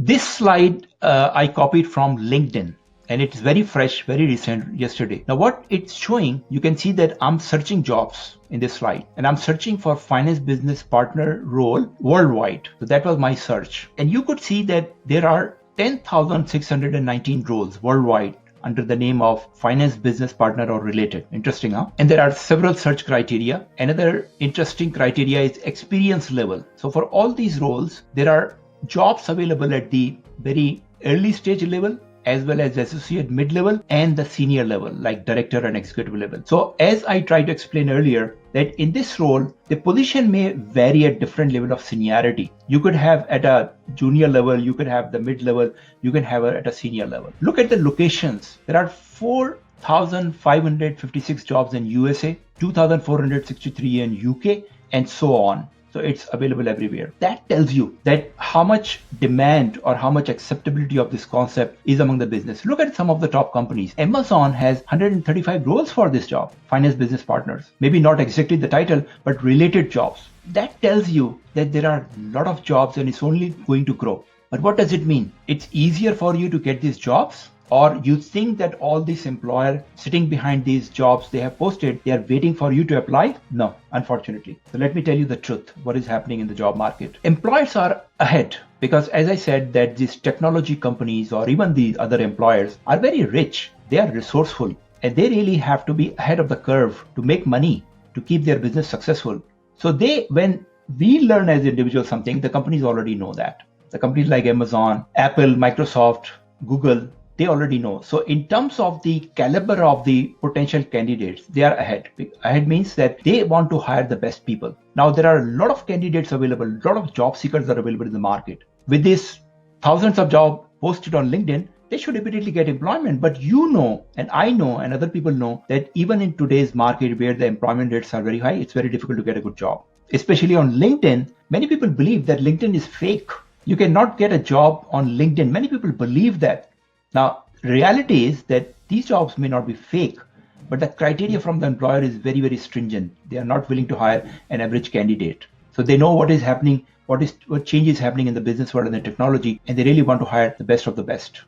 This slide I copied from LinkedIn, and it's very fresh, very recent, yesterday. Now what it's showing, you can see that I'm searching jobs in this slide, and I'm searching for finance business partner role worldwide. So that was my search. And you could see that there are 10,619 roles worldwide under the name of finance business partner or related. Interesting, huh? And there are several search criteria. Another interesting criteria is experience level. So for all these roles, there are jobs available at the very early stage level, as well as associate mid-level and the senior level, like director and executive level. So as I tried to explain earlier, that in this role, the position may vary at different level of seniority. You could have at a junior level, you could have the mid-level, you can have it at a senior level. Look at the locations. There are 4,556 jobs in USA, 2,463 in UK, and so on. So it's available everywhere. That tells you that how much demand or how much acceptability of this concept is among the business. Look at some of the top companies. Amazon has 135 roles for this job, finance business partners. Maybe not exactly the title, but related jobs. That tells you that there are a lot of jobs and it's only going to grow. But what does it mean? It's easier for you to get these jobs? Or you think that all these employers sitting behind these jobs they have posted, they are waiting for you to apply? No, unfortunately. So let me tell you the truth, what is happening in the job market. Employers are ahead because, as I said, that these technology companies or even the other employers are very rich. They are resourceful and they really have to be ahead of the curve to make money, to keep their business successful. So when we learn as individuals something, the companies already know that. The companies like Amazon, Apple, Microsoft, Google, they already know. So in terms of the caliber of the potential candidates, they are ahead. Ahead means that they want to hire the best people. Now there are a lot of candidates available, a lot of job seekers are available in the market. With these thousands of jobs posted on LinkedIn, they should immediately get employment. But you know, and I know, and other people know that even in today's market where the employment rates are very high, it's very difficult to get a good job. Especially on LinkedIn, many people believe that LinkedIn is fake. You cannot get a job on LinkedIn. Many people believe that. Now, reality is that these jobs may not be fake, but the criteria from the employer is very, very stringent. They are not willing to hire an average candidate. So they know what is happening, what change is happening in the business world and the technology, and they really want to hire the best of the best.